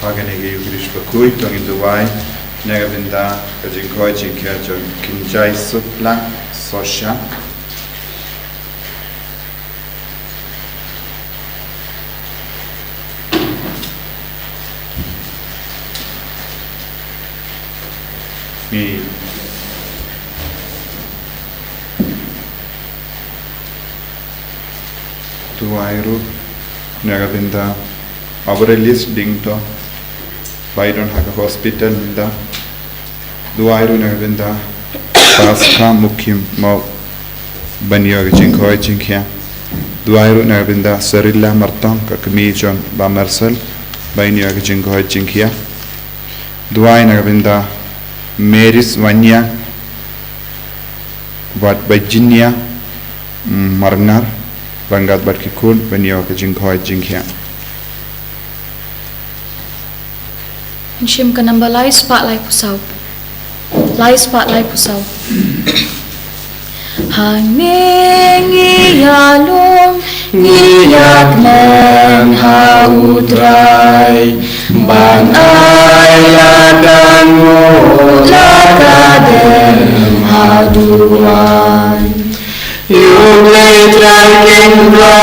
Haganege Ugrish Bakhuid, Tong in Dubai, Negavinda, Kajinkoi, Jinkajo, Kinjai Supla, Sosha. Me. Duairu, Negavinda, Aurelis Dingto. Byron Haka Hospital Minda Duairu Navinda Paska Mukim Mo Banyo Jinkoi Jinkia Duairu Navinda Serilla Marton Kakamijon Bamersel Banyo Jinkoi Jinkia Duai Navinda Maris Vanya Wat Virginia Marnar Bangat Barkikun Banyo Jinkoi Jinkia Shim kanamba lai spotlight pusau. Lai spotlight pusau. Hanging iyalong iyak ng haudray banay ladang mo lakadem haduan yung letraking bra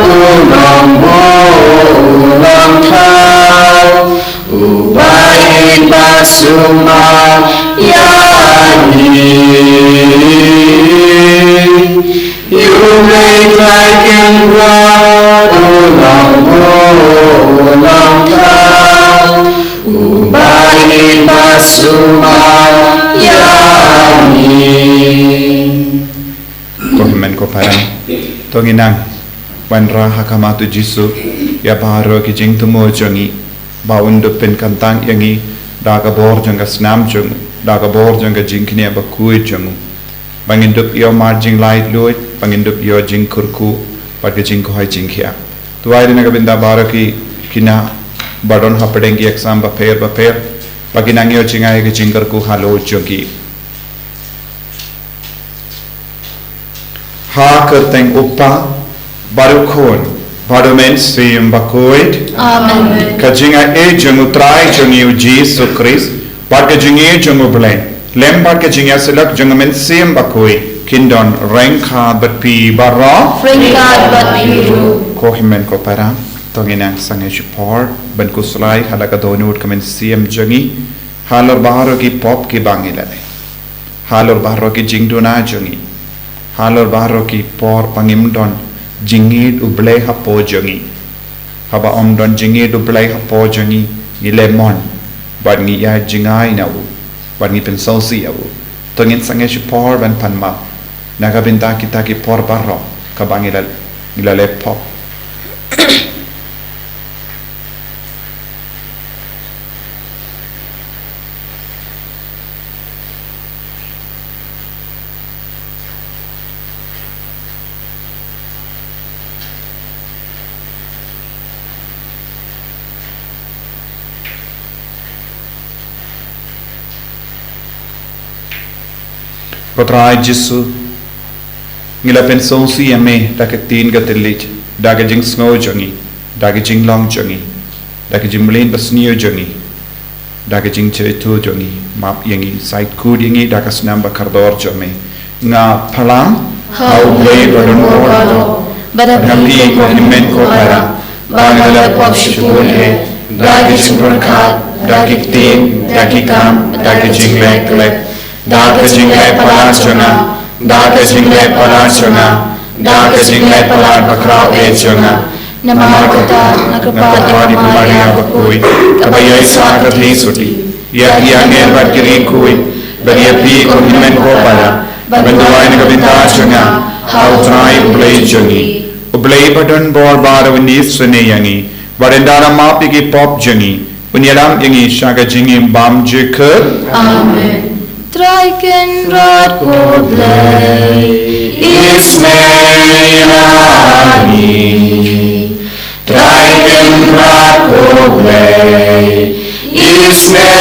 ulang mo ulang tao Ubahin basuma yani You make like in blood ulang tao Ubahin basuma yani Kohimen ko parang Tonginang Wanra hakamatu jisu Ya baharo ki jing tumo jongi Baundo pen kantang yangi daga bor janga snam jung daga bor janga jinkne Bakhuid jung bangindup yo marjing light loit bangindup yo jing kurku pag jing ko hai jingkhia tuai na gabinda baraki kina badon hapadengi exam ba pair paginang yo jingai ke jingkar ku halo jogi ha kerteng upa barukhon Padumen Srim Bakhuid. Amen. Kajinga e jungu trai jungu Jesus Christ. Pat kajinga jungu bleng. Lem pat kajinga selak jungu men Srim Bakhuid. Kindon rengka batpi barra. Rengka batpiru. Kohimen ko para. Tonginang sange shupor. Ben kuslai halaka donut kamen Srim jungi. Halor baharo ki pop ki bangilale. Halor baharo ki jingduna jungi. Halor baharo ki por pangimdon. Jingid ublay hapo jongi haba omdon jingid ublay hapo jongi ni lemon bad ngi ya jingai na u bad ngi pensausi u tongin sange shipor ban panma nagabinta kita ki por barro kabangilal ngilale pop Potrai Jisu Ngila pensong si yame dake tin gatelich dake jing snow jongi dake jing long jongi dake jing mlin basnio jongi dake jing chetu jongi map yangi site kud yangi dake snamba kardor jome nga palam how play badon ordo badapi ko himen ko para bangala pop shibun he dake jing khat dake tin dake kam dake jing lek dake jing pala jonga dake jingle palachanga dake jingle palar bakrao echanga namakota nakapadi kumaria bakui kabayai sakati suti ya ngel bakiri kui bariya pi ko himen ko para banduai ne kabita changa how try play jangi ublay badon bor bar winis sune yangi barendara mapi ki pop jangi unyaram yangi shaga jingi bam jekher Amen. Traiken rad ko blay Ismailani Traiken rad ko blay Ismailani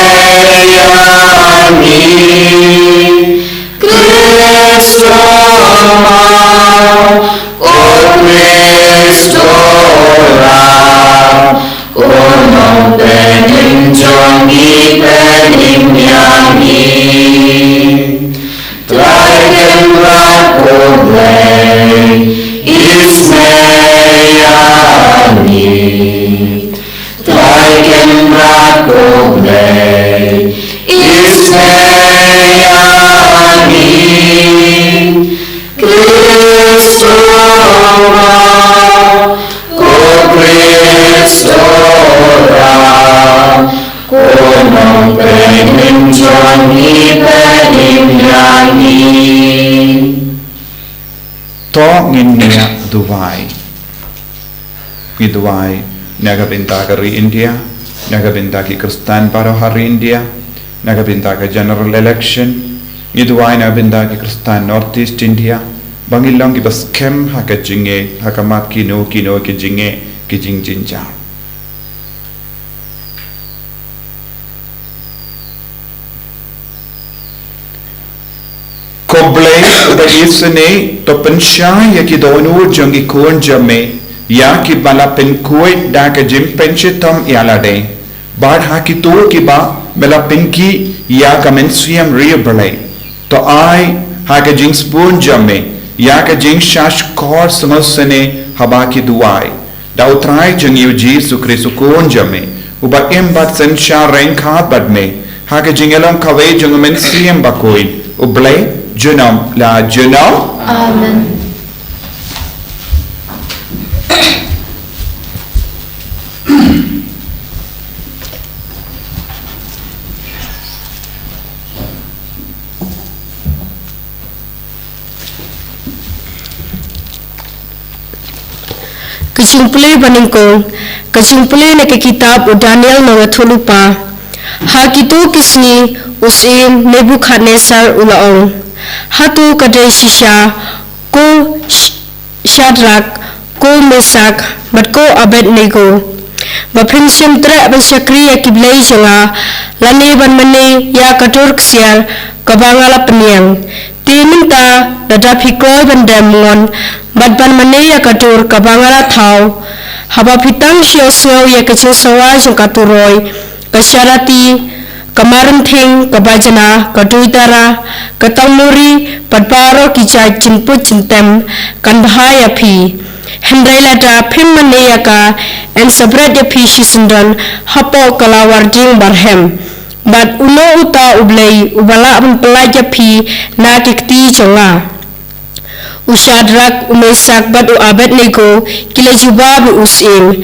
Kristo Kono penim jongi penim yangi Traiken rako blay Ismailani Traiken rako blay Ismailani Kristo Kono penim jongi penim yangi To nginya Dubai Dubai naga binta kari India naga binta ki Kristan paro hari India naga binta ka general election Dubai naga binta ki Kristan North East India bangilong ki bas kem haka jinge haka mat kino ki jinge ki jing jinja Koblay da isne to pensha ya ki donu jongi kon jame ya ki bala pen koi da ka jim penchetam yalade bad ha ki to ki ba mela pinki ya ka mensiam reablay to ai ha ka jing spoon jame ya ka jing shash kor samosne haba ki duai da utrai jongi Jesu Kristo kon jame uba embat sensha renkha badme ha ka jingelom kawai jong mensiam bakoi ublay Junam la junam Amen. Kejumple baningkong kejumple na ke kitab u Daniel na thulupa ha kitu kisni usim Nebukadnezar ulaong hatu kadai shisha ko Shadrach ko Mesak mat ko Abednego bapinsim tra basyakri ya kiblai janga lani ban mane ya katur ksiar kabangala peniang timinta dada phikoi ban damon bat ban mane ya katur kabangala thau haba pitang sio ya kecil sawa jang katuroi kasyarati kamarin thing kabajana kaduitara katamuri padparo kijai jinput jintem kan bahaya phi hendrai lata phim mane ka en sabrat ya phi shisindran hapo kalawar jing barhem bat uno uta ublei ubala abun pelaja phi na kikti changa Ushadrak Mesak bat u Abednego kila jubab usim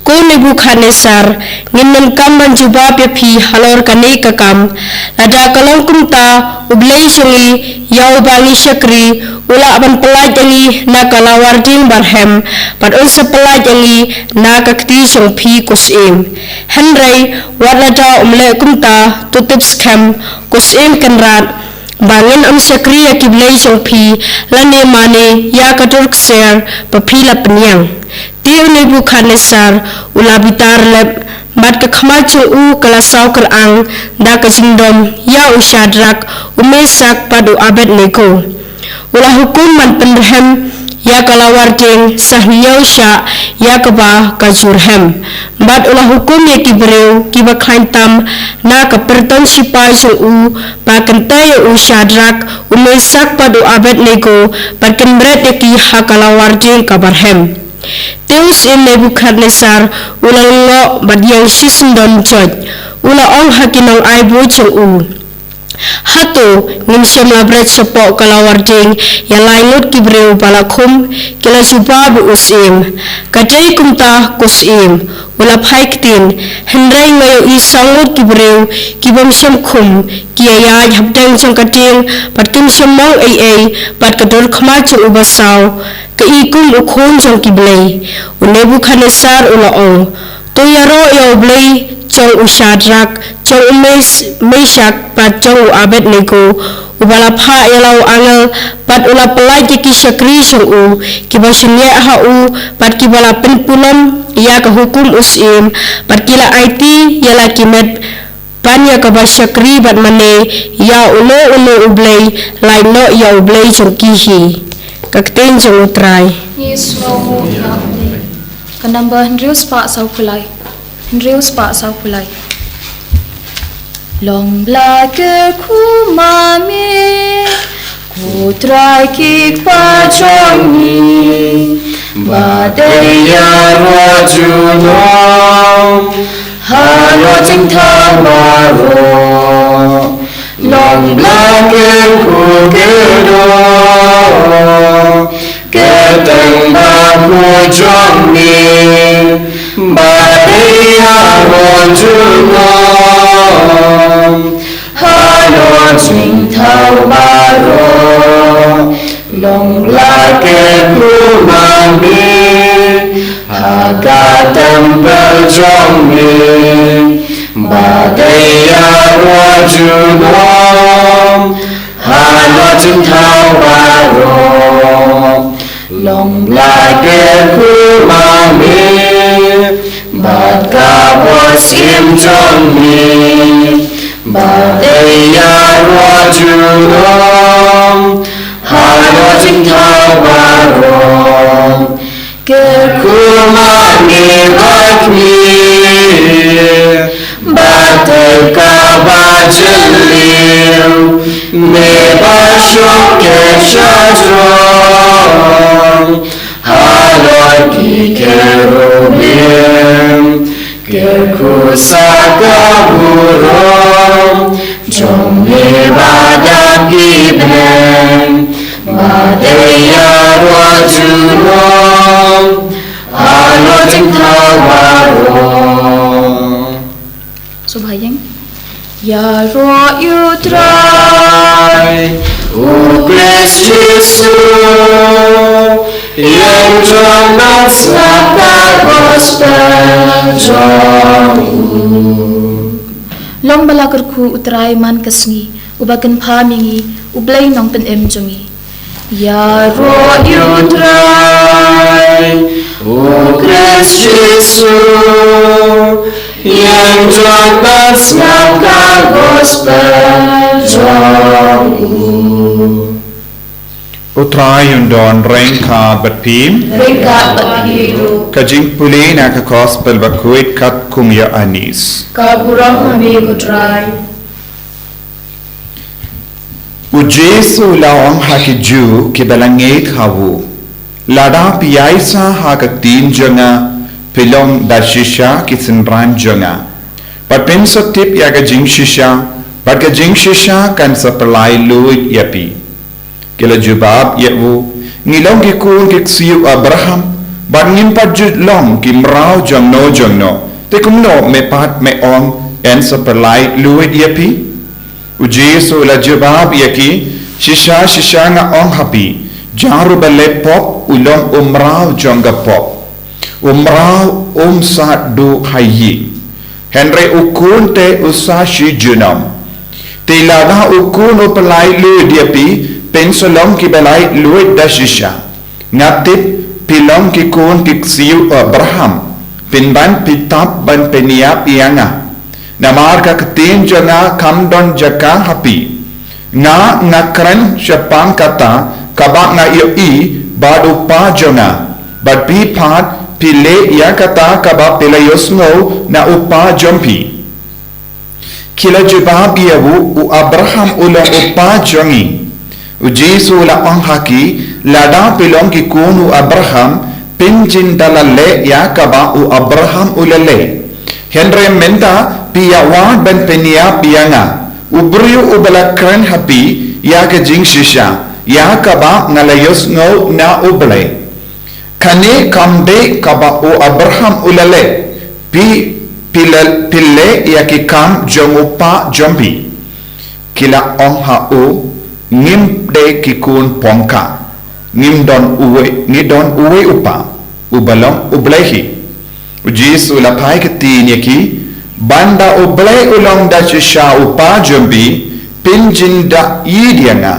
ko Nebukadnezar nginnam kamban jubab ya phi halor kane kakam lada kalong kumta ublei sungi yau bangi syakri ula aban pelajangi na kalawar ding barhem pat unsa pelajangi na kakti sung phi kusim henry wadada umle kumta tutip skam kusim kanrat bangin syakri ya kiblei sung phi lane mane ya katur kser papila penyang Tiu Nebuchadnezzar ulabitar leb bat ke khmachul u kala saukar ang da ke jingdom ya u Shadrach u Mesak padu Abednego. Ulah hukum man penrehem ya kalawar jeng sahiyosha ya keba kajurhem. Bat ulah hukum ya kibreu kiba khaintam na ke perton sipai jul u pa kentai u Shadrach u Mesak padu Abednego bat kenbret ya ki ha kalawar jeng kabarhem. Teus in Nebuchadnezzar ula lo badiang sisendon joj ula ong hakinong aibu jeng u. Hatu ngin syam labret sepok kalawar jeng ya lainut kibreu balakum kila juba bu usim kajai kumta kusim ula paiktin hendrai ngayo isangut kibreu kibam syam kum kia ya habdang jang kating pat kim syam mong ai pat kador khmach ubasau ke ikum ukhon jang kiblei u Nebuchadnezzar ula ong to yaro yo blei chong u Shadrach chong u Mesak pat chong u Abednego u balapha yalau angal pat ula pelai ki syakri chong u kiba synya ha u pat kibala penpulam ya ka hukum usim pat kila IT yala kimet panya ka basyakri bat mane ya ulo ublei laino ya ublei chong kihi kakten chong utrai Yeslomu ya ublei kanamba Hendrius pa sau kulai Hendrius pa sau kulai Long blake kumami kutrai kik pajongi Badaya rojuno halo jingthang baro Long blake kukedo keteng bakujongi Badaya rojuno halo jingthang baro Long blake kumami haga tempel jongi Badaya rojuno halo jingthang baro Long blake kumami baga bosim jongi Badaya rojuno halo jingthang baro Kumani bakmi Bateka bajeliu Neba shoke shajron Haloi ki kerubim Kerkusaka burom Jom ibadah gibnen Badaya rojuno halo jingthang baro Subhayang Ya ro utrai Ugres Jesu yang jangan saka gospel jong Long balakarku utrai man kasngi ubakan pamingi ublay nong pen jongi Ya ro utrai Ugres Jesu yang jangan saka gospel jong Utrai undon rengka batpim Rengka bathiru kajing pulina ka gospel Bakhuid kat kumya anis Kaburang kami utrai U Jesu lawang haki ju ki balangit hawu lada piyaisa haka tin jonga pilom dashisha ki sinran jonga patpin sotip yaga jing shisha patga jing shisha kan sapalai luit yapi kila jubab yawu ngilong ki kun ki siu Abraham bangin paju long ki mrau jongno te kumno me pat me on en sapalai luit yapi U Jesu la jubab yaki shisha nga ong hapi jaru bale pop ulong umrau jonga pop umrau sa du hayi Henry ukun te usa shi junam te lada ukun upalai lu diapi pensolong ki balai lu da shisha ngatip pilong ki kun ki siu Abraham pinban pitap ban peniap ianga na marka ketin janga kamdon jaka hapi nga ngakran syapang kata kabak nga i badu pa janga bad pi pat pile ya kata kabak pilayos ngo na upa jompi kila jubab iawu u Abraham ulong upa jongi u Jesu la anghaki lada pilong ki kunu Abraham pinjin dalale ya kaba u Abraham ulale Henry menta pia wad ben penia pianga ubriu ubalakran hapi ya ke jing shisha ya kaba ngalayos ngo na uble kane kambe kaba u Abraham ulale pille ya ki kam jongupa jombi kila ongha u ngim de ki kun pongka ngim don uwe upa ubalong ublehi Jesu la pai ke tin yaki banda ublei ulong da shisha upa jombi pinjin da idianga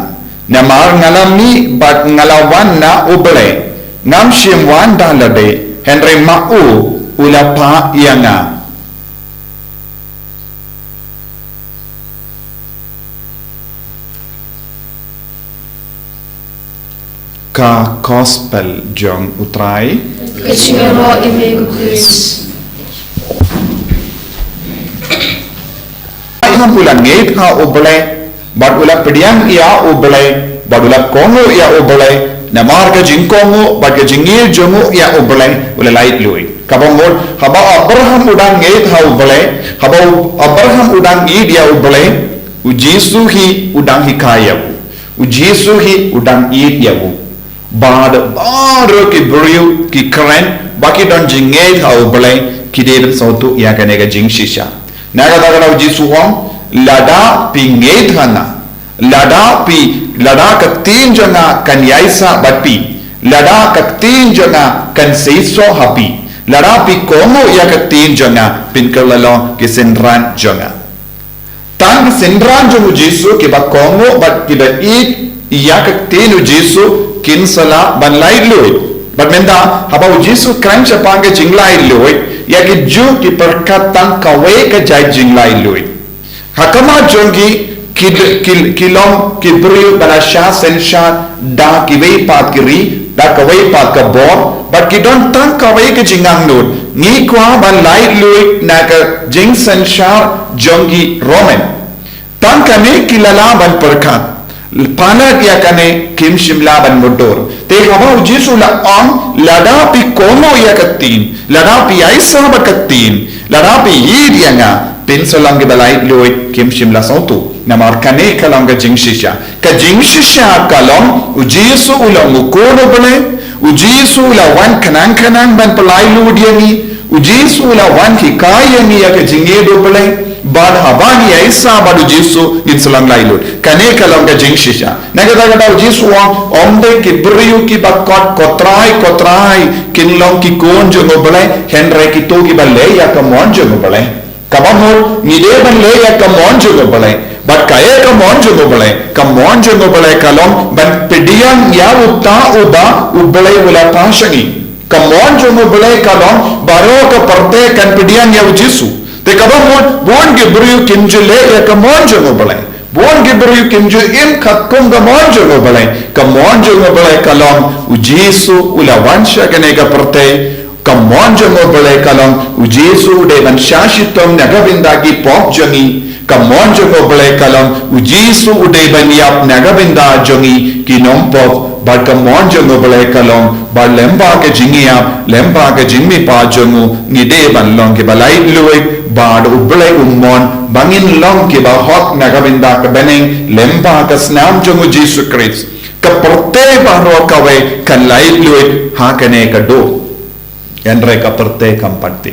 namar ngalami bat ngalawan na ublei ngam shim wanda lade Henry ma'u ulapa yanga ka gospel jong utrai Kecingero ime Chris. Ham ulang ngeit ha uble bad ulang pediang ia uble bad ulang kongo ia uble namar ka jingkongo bad ka jingir jongo ia uble ula lait lui kabangol haba Abraham udang ngeit ha uble haba Abraham udang id ia uble u Jesu hi udang hikaya u Jesu hi udang id ia u bad baro ki brio ki kren baki don jingeit ha uble ki deben sautu ia kanega jing shisha naga daga Jesu hong lada pi ngeit hana lada ka tin janga kan yaisa batpi lada ka tin janga kan seiso hapi lada pi komo ya ka tin janga pin kalalo ke senran janga tan senran jo Jesu ke ba komo bat ki ba i ya ka tin Jesu kin sala ban lai lui bat menda haba Jesu kan chapang ke jinglai lui ya ki ju ki perkatan kawe ka jai jinglai lui hakama jongi kilong kibri bala sha sen sha da kiwei pat kiri da kawei pat ka bor but kidon tan kawei ke jingang nut ni kwa ban lai lui na ka jing sen sha jongi roman tan kane kilala ban perkat pana dia kane kim shimla ban motor te haba Jesu la on lada pi komo ya katin lada pi aisa ba katin lada pi yidianga pensalang ke balai lui kim shimla sautu namar kane kalam ka jingshisha kalom u Jesu ulang ukono bale u Jesu la wan kanang ban pelai lu dia ni u Jesu la wan hikaya ni ya ka jingedo bale bad habani aisa badu Jesu in salam lai lu kane kalam ka jingshisha naga daga Jesu wa omde ki briu ki bakot kotrai kinlong ki konjo ngobale henry ki to ki bale ya ka monjo ngobale kabamol ni de ban le ya ka monjo ngobale but kaya ka monjo ngobale kalom ban pedian ya uta uba ubale wala pashangi ka monjo ngobale kalom baro ka parte kan pedian ya Jesu te kabamol bon ge briu kinjule ya ka monjo ngobale bon ge briu kinju im khakum ka monjo ngobale kalom u Jesu ula wansha kane ka parte kamonjo ngobale kalong u Jesu de ban shashitom nagavinda ki pop jongi kamonjo ngobale kalong u Jesu de ban yap nagavinda jongi ki nom pop bad kamonjo ngobale kalong bad lemba ke jingiya lemba ke jingmi pa jongu ni de ban long ke balai luwe bad ubale ummon bangin long ke ba hot nagavinda ka beneng lemba ka snam jongu Jesu Christ ka porte baro kawe kan lai luwe ha kane ka do Henry ka perte kampati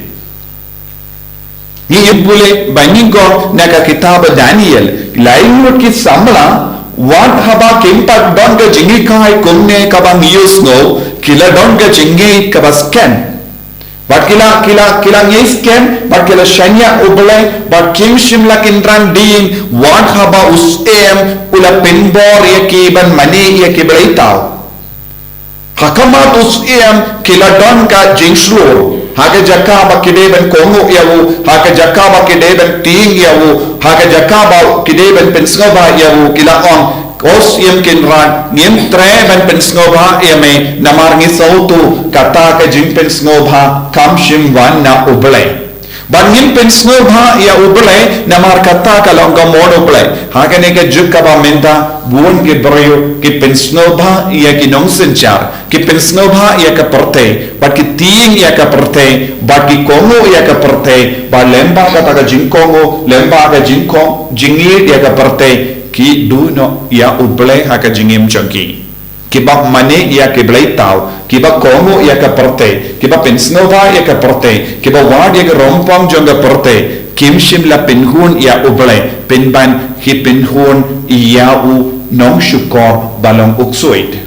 ni ibule banyigo naka kitab Daniel lain ki samla wat haba kimpat don ga jingi kai kunne ka bang yusno kila don ga jingi ka basken bat kila ngi sken bat kila shanya ubule bat kim shimla kindran ding wat haba us ula pinbor ya ki ban mani ya ki blaitau Hakamat usiam kiladon ka jingslo. Haka jakaba kideben kongo yawu, haka jakaba kideben ting yawu, haka jakaba kideben pensngaba yawu kilaon. Os yam kinran ngim treban pensngobha yame namar ngi sautu kata ka jing pensngobha kamshim wan na uble. Bangin pensngobha ya uble namar kata ka longa mon uble. Hakane ka jukaba menta buon ke broyo ki pensngobha ya ki nong senchar ki pensngobha ya ka perte bat ki ting ya ka perte bat ki kongo ya ka perte ba lemba kata ka jing kongo lemba ka jing kong jingir ya ka perte ki du no ya uble haka jingim changki ki ba mane ya ke blai tau ki ba kongo ya ka perte ki ba pensnova ya ka perte ki ba wad ya ka rompong jong ka perte kim shim la penhun ya uble penban ki penhun ya u nong shukor balong uksuit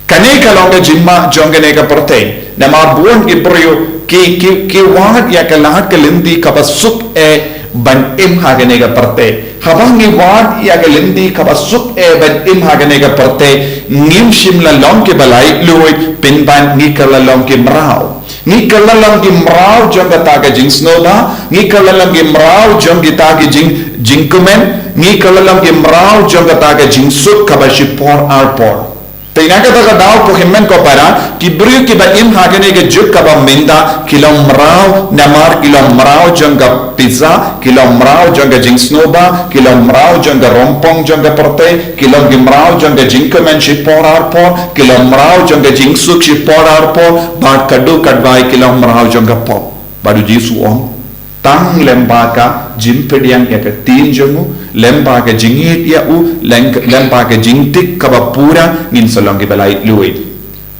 kane ka longa jimma jong ne ka perte na ma buon ki brio ki wad ya ka lahat ka lindi ka ba suk e ban im hagane ga perte habangi wad ya ga lindi ka basuk e ban im hagane ga perte ngim shimla long ke balai luit pin ban ni kala long ke mrao ni kala long ke mrao jong ta ga jing snova ni kala long ke mrao jong ta ga jing kumen ni kala long ke mrao jong ta ga jing suk ka ba shipor arpor Tina kata ka daw po himmen ko para kibrio ki ba im hagane ke juk ka ba minda kilomrao namar kilomrao jangga pizza kilomrao jangga jing snoba kilomrao jangga rompong jangga perte kilomrao jangga jing kemen shiporar po kilomrao jangga jing suk shiporar po ba kadu kadwai kilomrao jangga po badu jisu om tang lembaka jimpediang ya ke tin jongu lembaka jingit ya u lembaka jingtik kaba pura ngin solong ke balai luid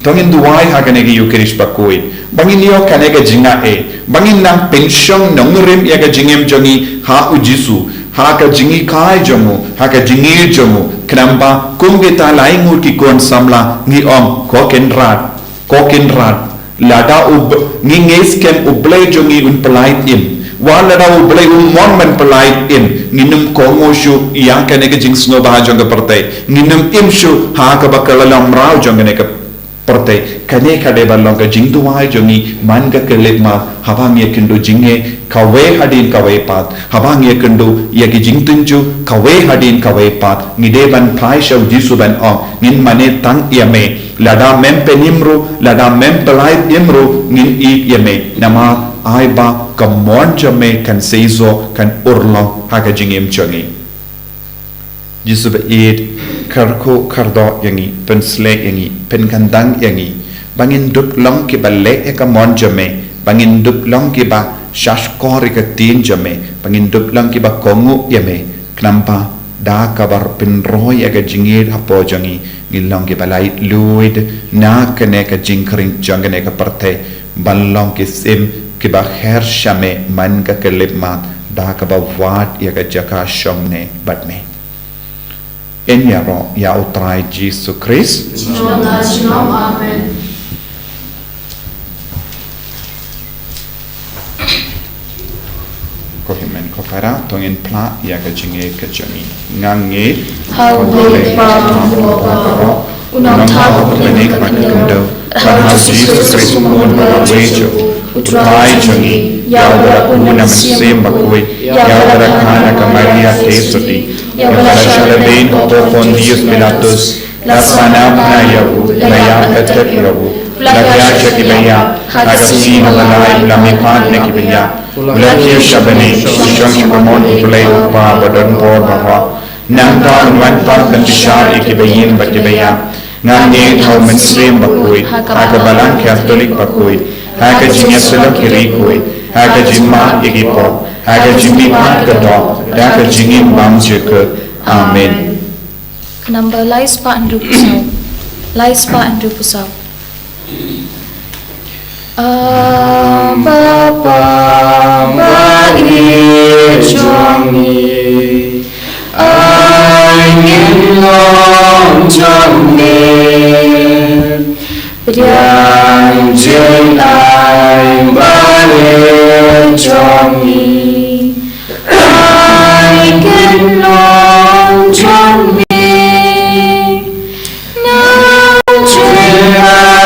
tongin duai ha kane ke yukerish bakhuid bangin yo kane ke jinga e bangin nang pension nongrim ya ke jingem jongi ha u jisu ha ka jingi kai jongu ha ka jingi jongu knamba kumgeta laingur ki kon samla ngi om kokenrat lada ub ngi nges kem ublai jongi un pelait im wala daw blay mon man pelait in nginum kongo shu yang kane ke jing sno ba jong perte nginum im shu ha ka bakala lamrao jong ne ka perte kane kade balong ka jing tuai jongi man ka kelet ma habang ye kendo jinge kawe hadin kawe pat habang ye kendo ye ki jing tunju kawe hadin kawe pat ngide ban phai shau jisu ban ong ngin mane tang yame lada mem penimru lada mem pelait imru ngin ik yame nama aiba kamon jame kan seizo kan urlo haga jingim changi jisu ba id karko kardo yangi pensle yangi penkandang yangi bangin dup long ki balle e kamon jame bangin dup long ki ba shashkor ka tin jame bangin dup long ki ba kongu yame knampa da kabar penroy aga jingir hapo jangi ngilong ki balai luid na kane ka jingkring jangane ka parte ballong ki sim ki ba khair shame man ka kelip mat da ka ba wat ya ka jaka shomne batme en ya ro ya utrai Jesus Christ amen ko himen ko para tongin pla ya ka jinge ka jami ngange how we pa mo unang tao menik makundo para Jesus Christ mo na wejo utrai jangi yawara una mesim Bakhuid yawara kana ka Maria tesoti yawara shalabin ko Pontius Pilatus lasana na yawu laya katet yawu lagya chakibaya agasi na malay lamipat na kibaya ulakya shabani shang shimon ulay upa badon por bahwa nangta unwan pat dan bishar ikibayin bakibaya ngani hau mensrim Bakhuid agabalan Catholic Bakhuid haga jingya sulam kirikui haga jimma igipo haga jimmi pat kedo haga jingim bam jeke amen number lies pa andru pusau Bapa bagi jongi angin long jongi Yang jenai balik jongi Aiken long jongi Nang jenai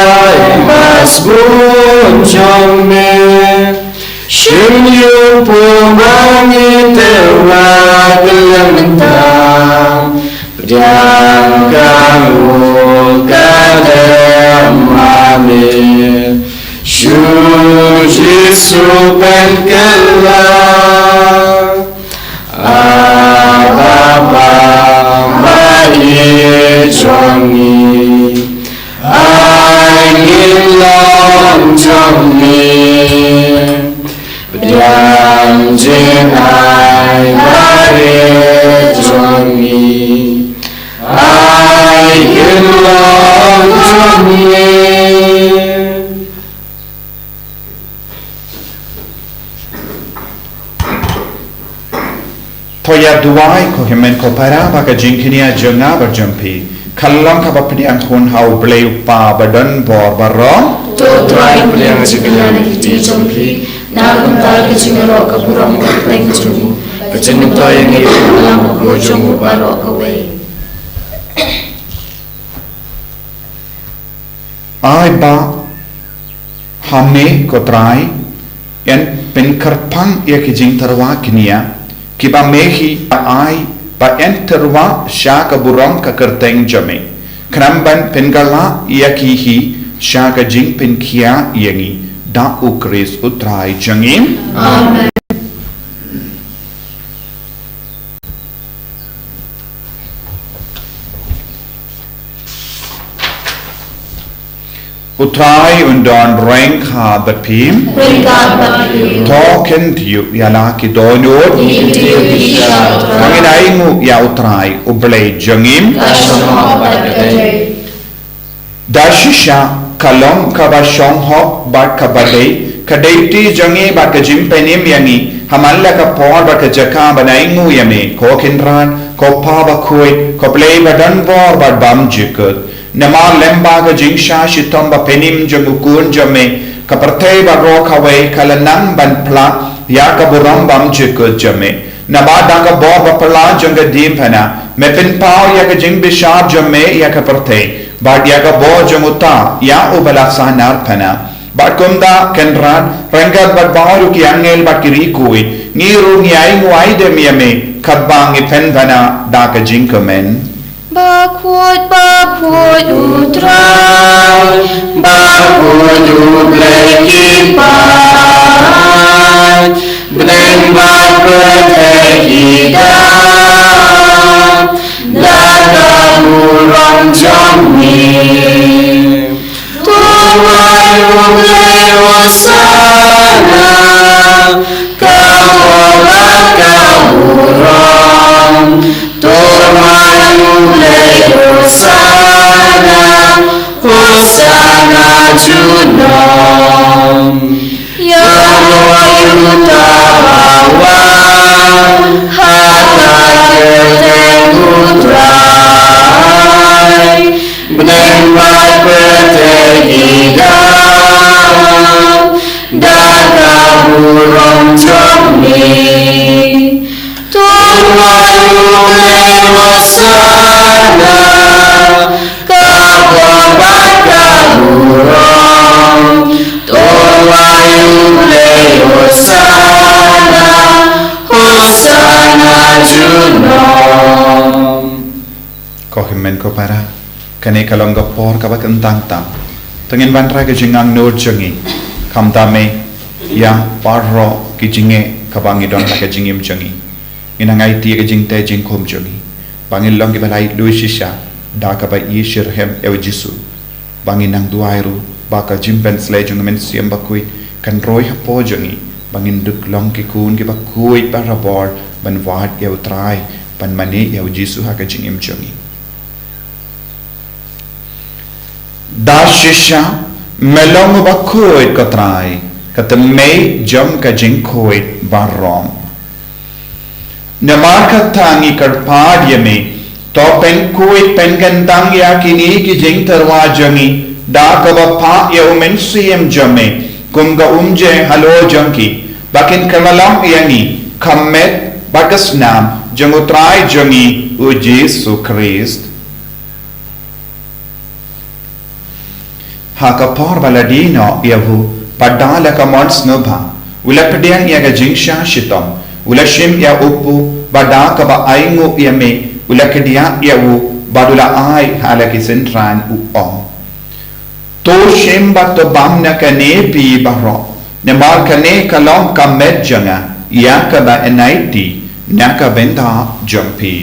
yang kamu kadang suci supen kelam Ababa mai jongi Angin long jongi Yang jenai mare jongi Angin long jongi Toya duai ko himen ko para baka jingkinia jenga berjempi kallang ka bapdiang khun hau bleu pa badan bor barong to tuai pilihan jingkinia nikiti jompi na kuntal ke jingero ka burong ka pleng jumu ka jingim to yang ngi alam ko jumu baro ka wei ai ba hame ko trai yan penkarpang ya ki jing tarwa kinia kiba mehi ai ba enterwa shaka burong ka kerteng jame kramban pengala yakihi shaka jing pen kia yangi da ukris utrai jangim amen utrai undon rank ha bapim token diu yala ki donut kangin aingu ya utrai ublei jangim dashisha kalong kabashong hok bat kabadei kadeiti jangi bat kajim penim yangi hamalla ka por bat kajaka banaingu yame ko kinran ko pa bakhuid ko play badan bor bat bam jikut nama lemba ka jingsha shitom ba penim jangukun jame ka partei ba ro kawai kalanang ban pla ya ka buram bam jikut jame nama da ka bor ba pla janga dim phana me pin pau ya ka jing bishab jame ya ka partei ba ya ka bo janguta ya ubala sanar phana ba kumda kenran rangat ba bauru ki angel ba kiri kui ngiru ngai ngwai de miame kabang ipen phana da ka jing komen Bakhuid, bakhuid utrai, bakhuid ublei kipai, bleng bat berhidap, dalam urang jami, tuai ublei wasana, kawalat kawurang, tuai ublei wasana, wasana junom, ya yutawan, hata keteng utrai, benembak bertegidam, dada burung jomni, tuai ublei wasana, kawabat kaburong, tuai ublei wasana, wasana junom. ko himen ko para kane kalong gapor ka bakantang tam tengin bantra ke jingang nur jangi kamtame ya parro ki jinge kabangi don ka jingim jangi inangai ti ke jingte jingkom jangi bangin long ki balai luishisha da ka ba yishir hem ew jisu bangin nang duairu ba ka jimpen sle jung men siam bakui kan roi hapo jangi bangin duk long ki kun ki bakui parabor ban wat ew trai ban mani ew jisu ha ka jingim jangi dashisha melong bakhuid katrai katme jam ka jinkhuid barrom namar kathangi karpad yame to pen kuid pen gandang ya kini ki jing tarwa jangi da ka pa ya umen siem jame kumga umje halo jangi bakin kamalam yani kammet bakas nam jangutrai jangi u Jesu Christ haka por baladino yahu padala ka mons nobha ulapdian ya ga jingsha shitom ulashim ya upu badaka ba aingu yame ula kedia ya u badula ai hala ki sentran u om to shemba to bamna kane pi baro ne mar kane kalom kamet janga ya ka ba enaiti naka benda jampi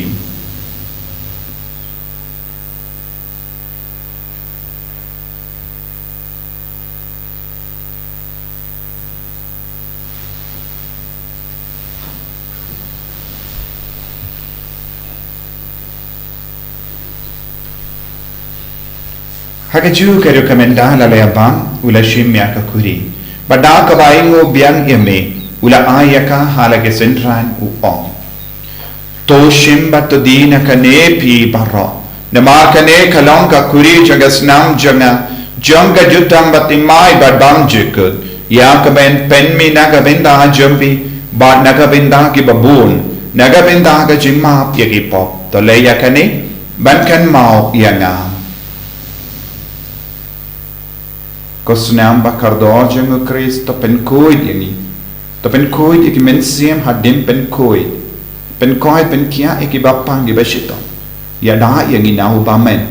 Hakaju ke rekomenda la bang ula shimya ka kuri bada ka baingo biang eme ula ayaka halake sentran u om to shimba to dina ka ne pi baro nama ka ne kalong ka kuri jaga snam janga jutang batimai badam jikut ya ka ben penmi naga benda jambi ba naga benda ki babun naga benda ka jimma ya ki pop to le ya ka ne ban kan mau ya nga Kosnam bakardor jeng Christ to pen koid yani to pen koid iki mensiem hadim pen koid pen kia iki bapang di basito ya da yang inahu bamen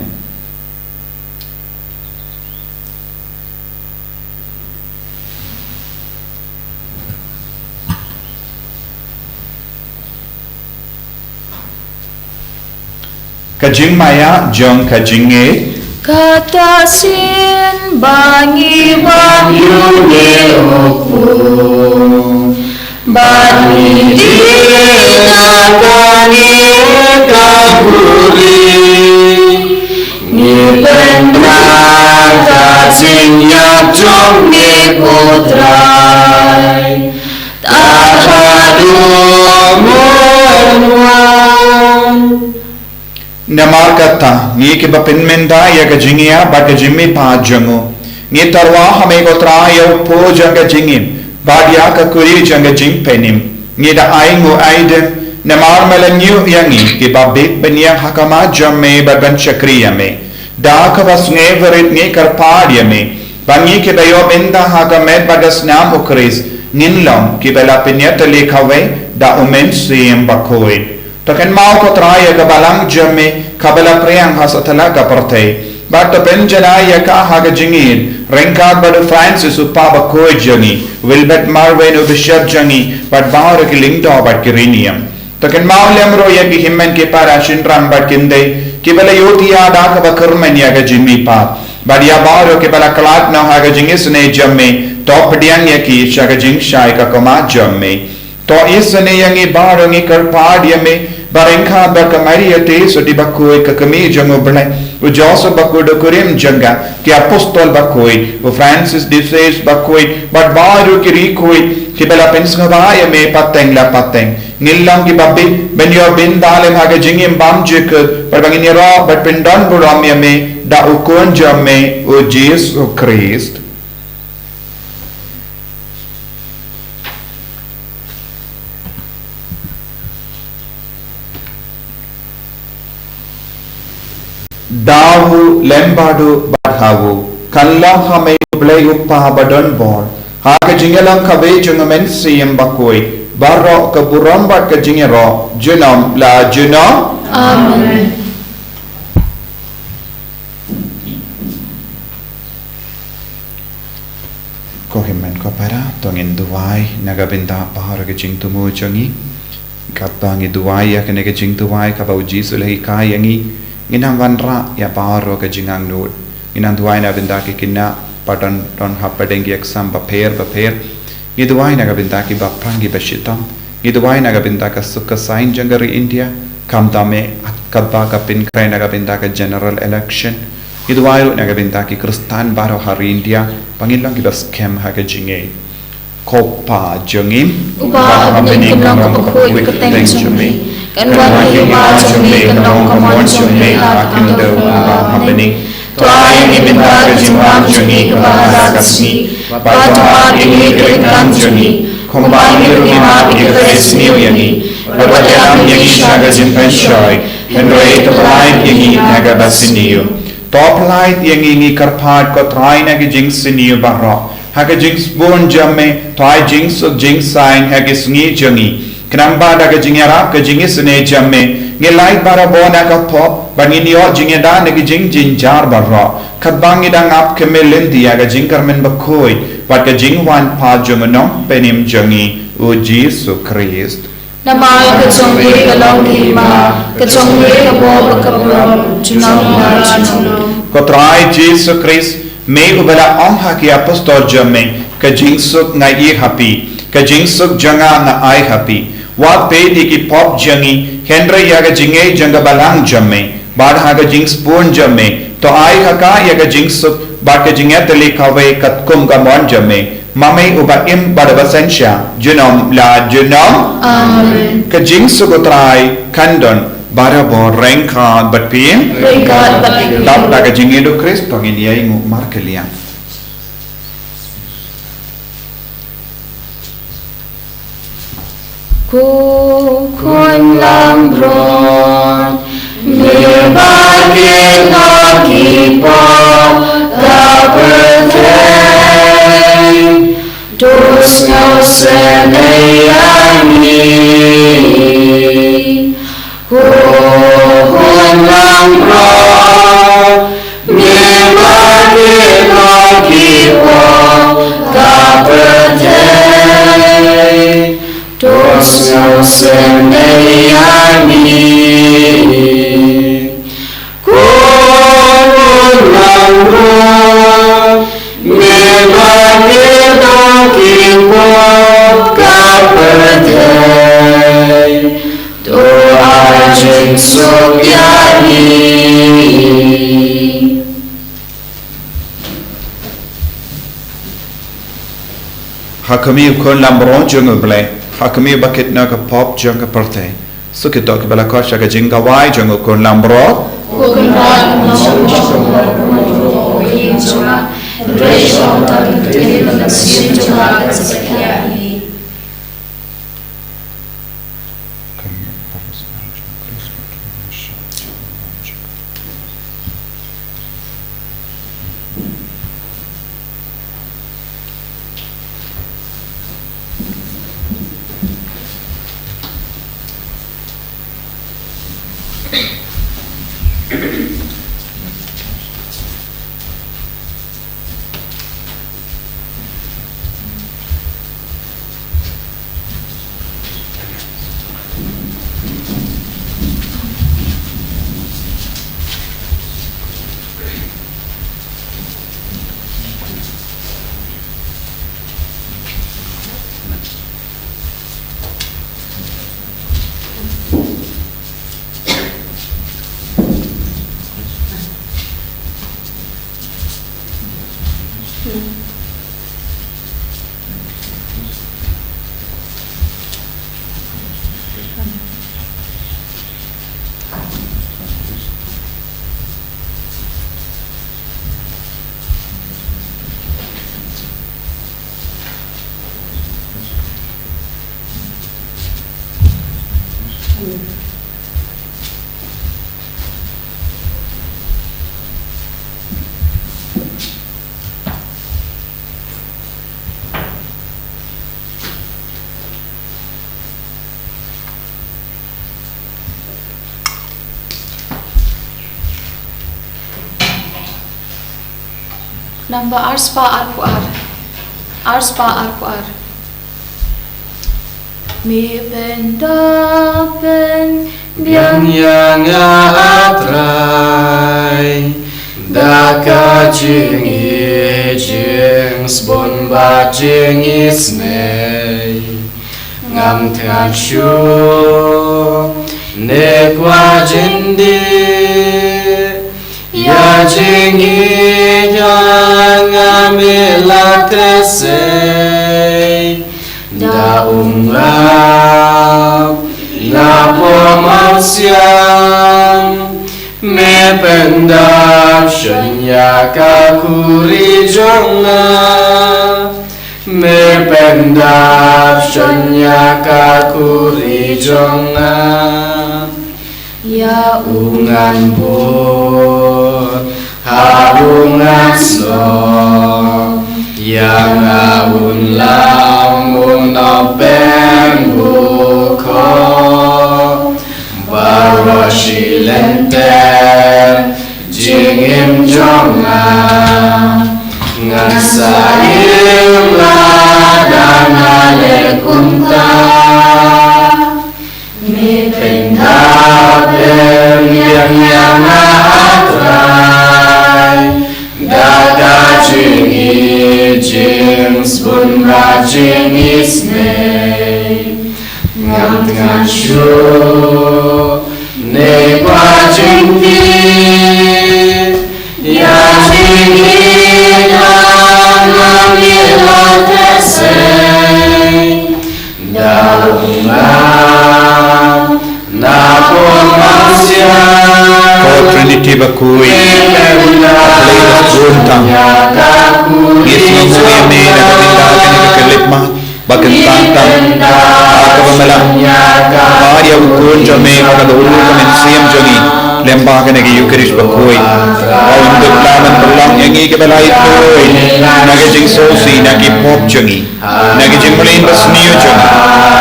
kajing maya jong kajinge Kata sin bangi You neoku Bani dina kani kaburi Ni benda kasinya jom ni putrai Tahadu menwan Namar kata ngi ke bapin menda ya ka jingia ba ka jimmi pa jango ngi tarwa hame ko tra yo po janga jingim ba dia ka kuri janga jing penim ngi da ai ngo aide namar melanyu yangi ke ba bit benya hakama jamme ba ban chakriya me da ka bas nge verit ngi kar pa dia me ba ngi ke ba yo benda hakame ba das nam ukris ngin long ke ba la penyata lekhawe da umen sim Bakhuid Takan mau ko traya ka balang jamme kabala priyang hasatala ka partay but to penjana ya ka haga jingin renkad bad Francis upa Bakhuid jangi Wilbert Marvin ubishab jangi but bahar ki lingdo but kirinium takan mau lemro ya ki himmen ke para shinram but kinde ki bala yotiya da ka bakurmen ya ga jimmi pa but ya bahar ke bala klat na haga jingis ne jamme top diang ya ki shaga jing shai ka koma jamme to isane yangi barangi karpad yame barengka bakamariate so di Bakhuid ka kami jango blai u Joseph Bakhuid kurim janga ki apostol Bakhuid u Francis de Sales Bakhuid but baru ki rikuid ki bela pensga ba yame pateng la pateng nillam ki babbi ben yo bin dalem haga jingim bam jek par bangin ro but pendon buram yame da u kon jamme u Jesus Christ Dahu lembadu badhavu kalla hame blay uppa badon bor haka jingalang kabe jungamen siyam Bakhuid barro ka burambat ka jingero junam la junam Amen ko himmen ko para tongin duwai nagabinda bahar ka jing tumu jangi kapangi duwai ya kene ka jing duwai ka bau jisu lahi kayangi Inang wanra ya paro ka jingang nod inang duwai na binda ki kinna padan don hapadengi exam baper ni duwai na ka binda ki baprangi bashitam ni duwai na ka binda ka sukka sign jangari India kamdame akaba ka pin krai na ka binda ka general election ni duwai na ka binda ki kristan baro hari India pangilang ki bas kem ha ka jinge kopa jangim Uba abning kenong Bakhuid keteng jumi Kanwan hiba jumi kenong kamon jumi akindo uba abning Tuai ni binda ka jimbang jumi kebahara kasni Patuha ini kirikan jumi Kumbang ni ma ikres niu yani Berbateam yang isyaga jimpen shoy Henry tuai yang naga basiniu Top light yang ini karpat ko try na ki jing siniu barro haka jings bon jamme toy jings of jing sign haka sngi jangi knamba da ka jing arab ka jing sne jamme ngelai barabona ka pop banginio jingeda negi jing jar barro khabangi dang ap kemelin dia ga jingkarmen Bakhuid wat ga jingwan pa jumenong penim jangi o Jesus Christ Namal kachongi kalongi ma kachongi kabo kaburam junong ma junong Kotrai Jesus Christ me ubala ha ki apostol jamme ka jingsuk ngai I happy ka jingsuk janga na ai happy wa pe di ki pop jangi Henry yaga jinge janga balang jamme badha ga jings pun jamme to ai haka yaga jingsuk ba ka jingetali kawe kat kum ga mon jamme Mame uba im badabasensya junom la junom Amen ka jingsuk utrai kandon barabo rengka batpiem Rengkat batpiem dap la ka jingedo Christ pangin yai ngu markelian Kun lambron Nibagi nagipo Kapetay Dus ngau senayani Kun lambron Nibagi nagipo Kapetay Dus ngau senayani Kun lambron Nibagi nagipo Kapetay Doa jingsuk yani Hakami kon lambron jungu ble Hakami bakit na ka pop junga parte Sukit dok bala kosha ka jinga wai jungu kon lambro Kun lambron Rachel dan kedua nasi juga sekian. Number arspa arkuar mi pendapen Biang yang atrai Daka jing i jing Sbon ba jing isnei Ngam than shu Nekwa jindi Ya jing i yang amilat tesei Da umlap Na pomausiam Me pendap Shanya kakuri jonga Me pendap Shanya kakuri jonga ya Ungan bot Harungan slong Yang aun lamun open buko Baro lente jingim jonga ngasaim ladana lekunta mi pendabem yang atrai daga jingi jings bun rajing isne ngam dengan syu ne kwa jingti ya jingi ngam ilotese daunga na pongasya Trinity Bakhuid Guntang Gisno Suyame Nagatinda Kalipma Bakantantang Akavamala Maria Ukun Jame Kakadulu Kamen Siyam Jogi Lemba Kanagi Eucharist Bakhuid Awindut Laman Pulang Yangi Kabalay Toy Nagajing Sosi Nagi Pop Jogi Nagajing Malin Basniyo Jogi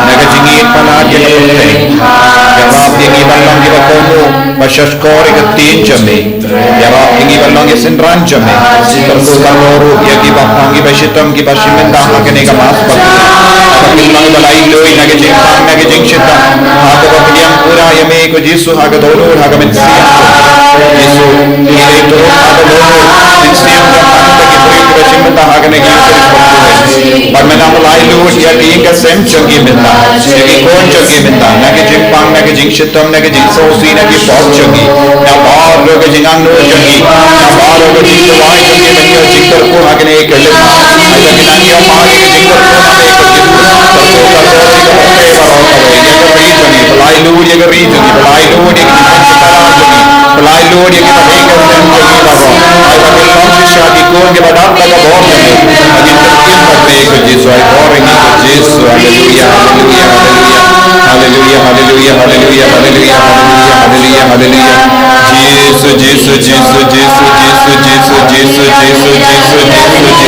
Nagajing Ipanat Yanaputay Yarap Yangi Balang Gibakomo Bashashkori Katin Jame Yarap Yangi Balang Yasinran Jame Tertu Kaloro Yagi Bapangi Bashitam Gibashiminda Hakanega Mas Bakhuid Kapag balay loy nagajing pang nagajing shitam Haga Bakhudiang Pura Yame Ko Jisu Haga Dolor Haga Mensiyam Jisu Ilay Turo Haga Dolor Mensiyam Japan Bagi Puri Kibashiminda Haga Nagi Eucharist Bakhuid Pagmanang balay loy Yagi Inga Sem Jogi Minda Yagi Kon Jogi Minda Nagajing pang nagajing shitam nagajing sosi Nagi Pop Jogi Nabar Nagajing Angno Jogi Nabar Nagajing Tawai Jogi Nagyo Jingtor Ko Haga Nagi Kalima Haga Ginangyo Mahagi Jingtor Ko Nagi Pelai Lord yang region, pelai Lord yang pelai Lord yang kita berikan dan jogi baro. Ay bakil kong siya ikon kebadak taga bor kami. Agin terkin bakay ko Jesu ay boring ko Jesu. Hallelujah, hallelujah, hallelujah, hallelujah, hallelujah, hallelujah, hallelujah, hallelujah. Jesu, Jesu, Jesu, Jesu, Jesu, Jesu, Jesu, Jesu, Jesu,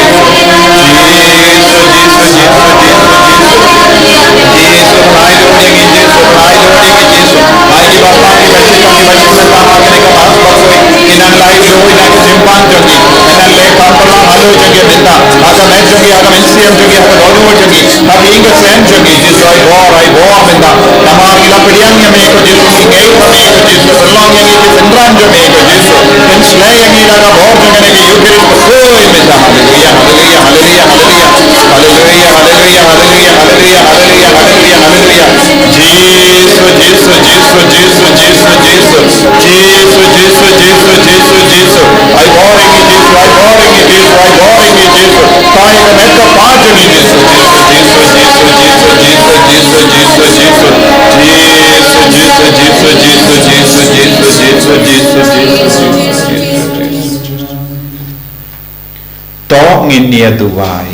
To nginia duwai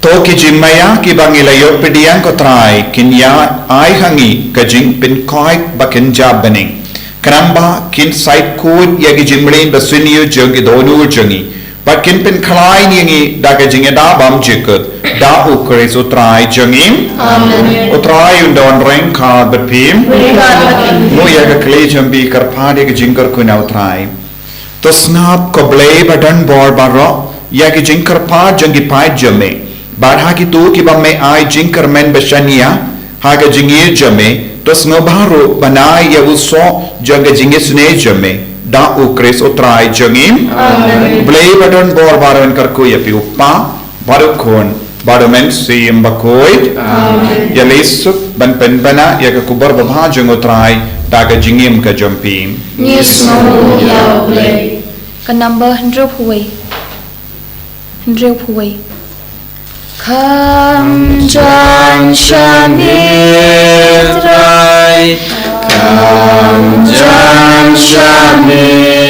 to kijimaya ki bangilayo pediang ko try kinya ai hangi kajing pin koi bakin jabaning kanamba kin site code yagi jimrin basuniyo jogi donu jongi bakin pin khlai ni daga jinga da bam jikut da ukre so try jongi amen utrai undon reng ka bepim mu yaga kle jambi karphade ki jingkar ko na utrai to snap ko blay badan bor baro yagi jingkar pa jangi pai jame Badha ki tu ki bamme ai jingkar men bashania haga jingir jame to snobharu banai ya uso jaga jingis ne jame da ukres utrai jangim blay badan bor baron karku ya pi uppa barukon badomen sim Bakhuid ya lesuk ban penbana ya ka kubar babha jang utrai daga jingim ka jampim Yes no ya blay ka number 100 huai Kam jan shamit rai Kam jan shamit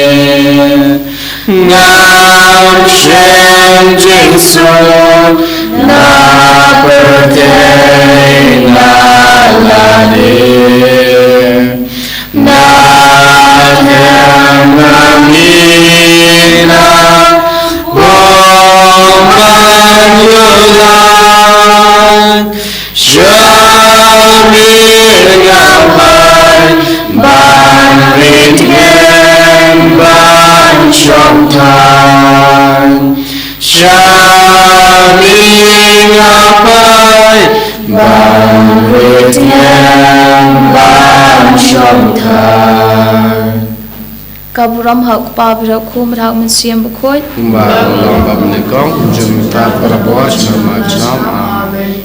Ngam shem jingson Na perte na lade Na hem amina Shah trong than cha mi ngọc ơi bằng huyết nhang ban trong than Kaburam hak pa bira khum rao men siam Bakhuid bằng lòng bầm này con chúng ta para bó cho mà cho nó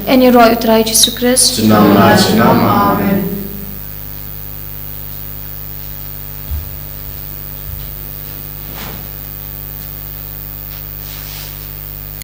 en roi utrai Jesus Christ cho nó mà cho nó mà